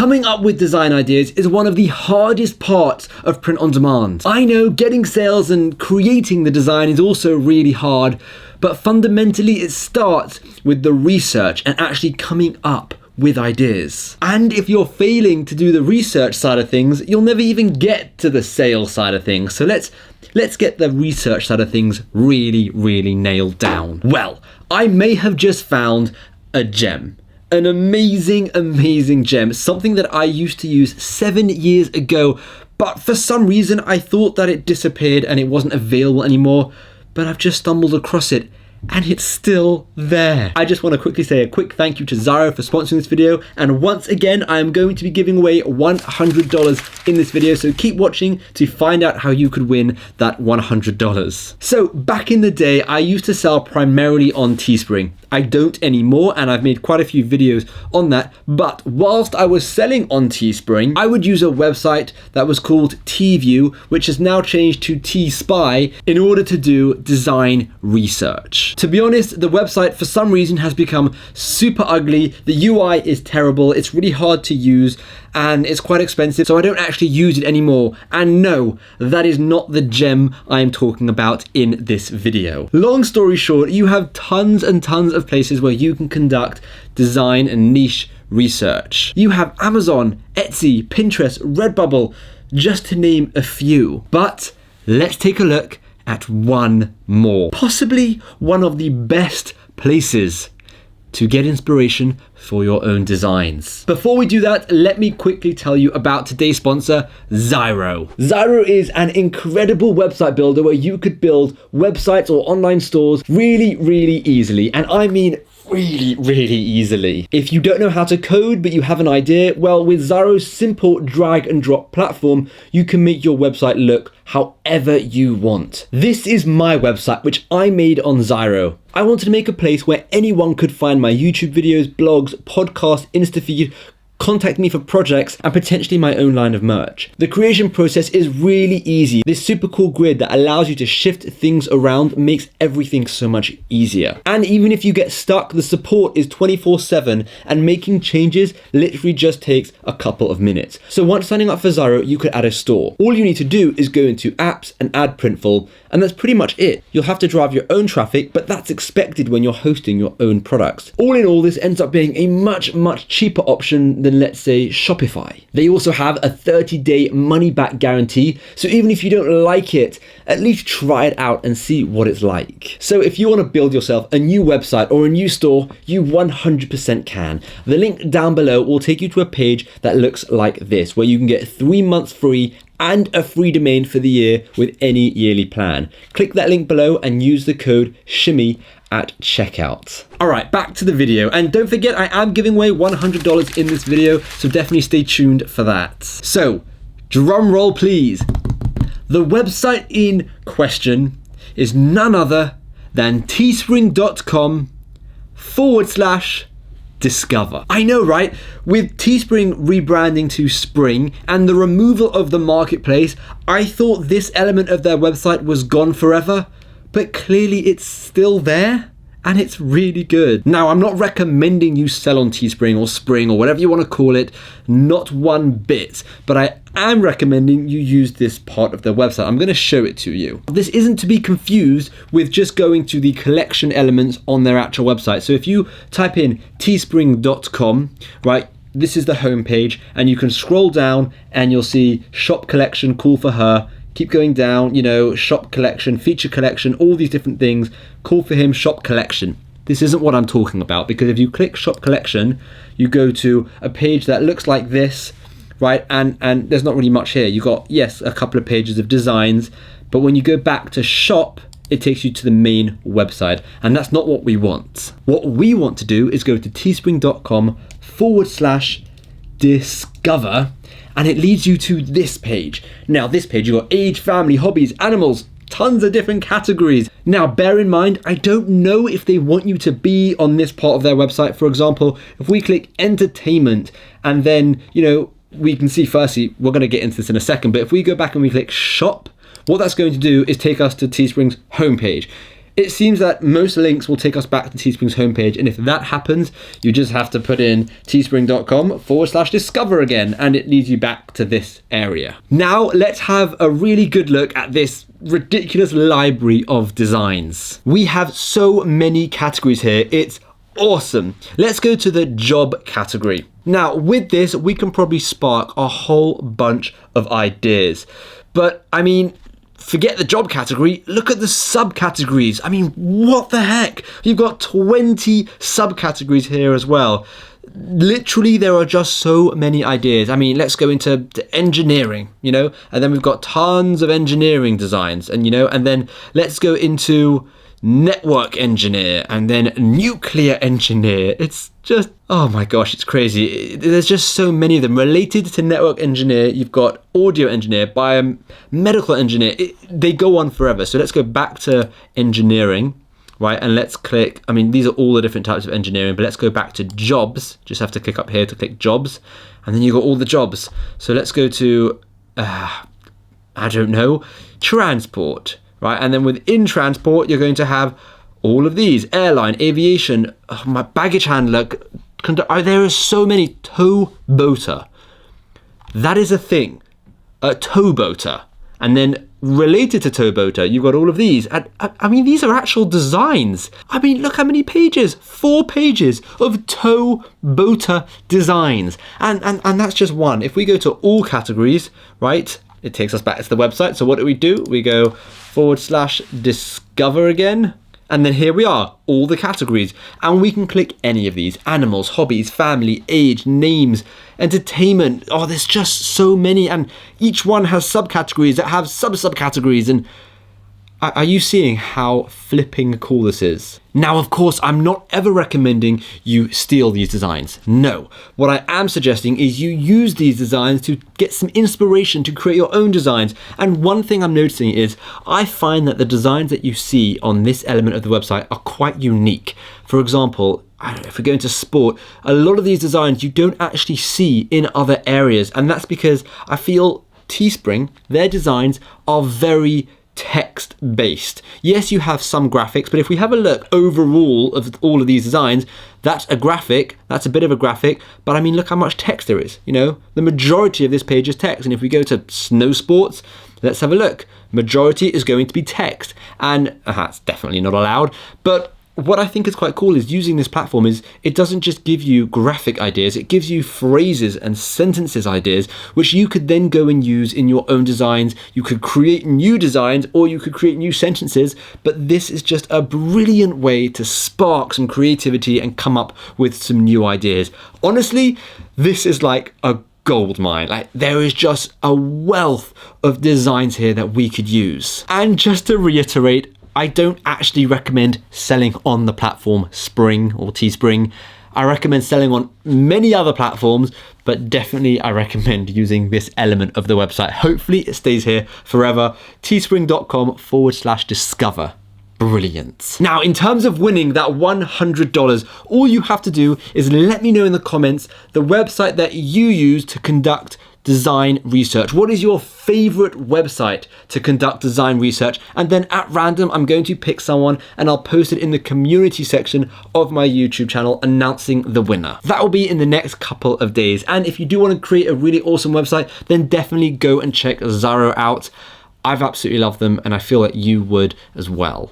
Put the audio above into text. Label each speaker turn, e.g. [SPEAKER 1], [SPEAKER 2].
[SPEAKER 1] Coming up with design ideas is one of the hardest parts of print on demand. I know getting sales and creating the design is also really hard, but fundamentally it starts with the research and actually coming up with ideas. And if you're failing to do the research side of things, you'll never even get to the sales side of things. So let's get the research side of things really, really nailed down. Well, I may have just found a gem. An amazing, amazing gem. Something that I used to use 7 years ago, but for some reason I thought that it disappeared and it wasn't available anymore, but I've just stumbled across it. And it's still there. I just want to quickly say a quick thank you to Xyro for sponsoring this video. And once again, I am going to be giving away $100 in this video. So keep watching to find out how you could win that $100. So back in the day, I used to sell primarily on Teespring. I don't anymore, and I've made quite a few videos on that. But whilst I was selling on Teespring, I would use a website that was called TView, which has now changed to TSpy, in order to do design research. To be honest, the website for some reason has become super ugly. The UI is terrible, it's really hard to use, and it's quite expensive, so I don't actually use it anymore. And no, that is not the gem I am talking about in this video. Long story short, you have tons and tons of places where you can conduct design and niche research. You have Amazon, Etsy, Pinterest, Redbubble, just to name a few. But let's take a look at one more. Possibly one of the best places to get inspiration for your own designs. Before we do that, let me quickly tell you about today's sponsor, Xyro. Xyro is an incredible website builder where you could build websites or online stores really, really easily. And I mean really, really easily. If you don't know how to code, but you have an idea, well, with Xyro's simple drag and drop platform, you can make your website look however you want. This is my website, which I made on Xyro. I wanted to make a place where anyone could find my YouTube videos, blogs, podcasts, Instafeed, contact me for projects, and potentially my own line of merch. The creation process is really easy. This super cool grid that allows you to shift things around makes everything so much easier. And even if you get stuck, the support is 24/7, and making changes literally just takes a couple of minutes. So once signing up for Xyro, you could add a store. All you need to do is go into apps and add Printful, and that's pretty much it. You'll have to drive your own traffic, but that's expected when you're hosting your own products. All in all, this ends up being a much, much cheaper option than, let's say, Shopify. They also have a 30-day money-back guarantee, so even if you don't like it, at least try it out and see what it's like. So if you want to build yourself a new website or a new store, you 100% can. The link down below will take you to a page that looks like this, where you can get 3 months free and a free domain for the year with any yearly plan. Click that link below and use the code SHIMMY at checkout. All right, back to the video. And don't forget, I am giving away $100 in this video, so definitely stay tuned for that. So, drum roll please. The website in question is none other than teespring.com/discover. I know, right? With Teespring rebranding to Spring and the removal of the marketplace, I thought this element of their website was gone forever, but clearly it's still there. And it's really good. Now, I'm not recommending you sell on Teespring or Spring or whatever you want to call it, not one bit, but I am recommending you use this part of their website. I'm going to show it to you. This isn't to be confused with just going to the collection elements on their actual website. So if you type in teespring.com, right, this is the homepage, and you can scroll down and you'll see shop collection, cool for her. Keep going down, you know, shop collection, feature collection, all these different things. Cool for him, shop collection. This isn't what I'm talking about, because if you click shop collection, you go to a page that looks like this, right? And there's not really much here. You got, yes, a couple of pages of designs, but when you go back to shop, it takes you to the main website, and that's not what we want. What we want to do is go to teespring.com/discover, and it leads you to this page. Now, this page, you've got age, family, hobbies, animals, tons of different categories. Now, bear in mind, I don't know if they want you to be on this part of their website. For example, if we click entertainment, and then, you know, we can see, firstly, we're going to get into this in a second, but if we go back and we click shop, what that's going to do is take us to Teespring's homepage. it seems that most links will take us back to Teespring's homepage. And if that happens, you just have to put in teespring.com/discover again, and it leads you back to this area. Now let's have a really good look at this ridiculous library of designs. We have so many categories here. It's awesome. Let's go to the job category. Now with this, we can probably spark a whole bunch of ideas. But I mean, forget the job category, look at the subcategories. I mean, what the heck? You've got 20 subcategories here as well. Literally, there are just so many ideas. I mean, let's go into engineering, and then we've got tons of engineering designs, and then let's go into network engineer and then nuclear engineer. It's just, oh my gosh, it's crazy. There's just so many of them. Related to network engineer, you've got audio engineer, biomedical engineer. They go on forever. So let's go back to engineering, right? And let's click, I mean, these are all the different types of engineering, but let's go back to jobs. Just have to click up here to click jobs. And then you've got all the jobs. So let's go to, I don't know, transport. Right, and then within transport, you're going to have all of these: airline, aviation, my baggage handler. There are so many. Tow boater. That is a thing. A tow boater. And then related to tow boater, you've got all of these. And I mean, these are actual designs. I mean, look how many pages. 4 pages of tow boater designs. And that's just one. If we go to all categories, right, it takes us back to the website. So what do? We go /discover again. And then here we are, all the categories. And we can click any of these: animals, hobbies, family, age, names, entertainment. Oh, there's just so many. And each one has subcategories that have subcategories. And are you seeing how flipping cool this is? Now, of course, I'm not ever recommending you steal these designs. No. What I am suggesting is you use these designs to get some inspiration to create your own designs. And one thing I'm noticing is I find that the designs that you see on this element of the website are quite unique. For example, if we go into sport, a lot of these designs you don't actually see in other areas. And that's because I feel Teespring, their designs are very text-based. Yes, you have some graphics, but if we have a look overall of all of these designs, that's a graphic, that's a bit of a graphic, but I mean, look how much text there is. The majority of this page is text. And if we go to snow sports, let's have a look. Majority is going to be text, and that's definitely not allowed. But what I think is quite cool is using this platform is it doesn't just give you graphic ideas, it gives you phrases and sentences ideas, which you could then go and use in your own designs. You could create new designs or you could create new sentences, but this is just a brilliant way to spark some creativity and come up with some new ideas. Honestly, this is like a gold mine. Like, there is just a wealth of designs here that we could use. And just to reiterate, I don't actually recommend selling on the platform Spring or Teespring. I recommend selling on many other platforms, but definitely I recommend using this element of the website. Hopefully it stays here forever. teespring.com/discover. Brilliant. Now, in terms of winning that $100, all you have to do is let me know in the comments the website that you use to conduct design research. What is your favorite website to conduct design research? And then at random, I'm going to pick someone and I'll post it in the community section of my YouTube channel announcing the winner. That will be in the next couple of days. And if you do want to create a really awesome website, then definitely go and check Zaro out. I've absolutely loved them and I feel that you would as well.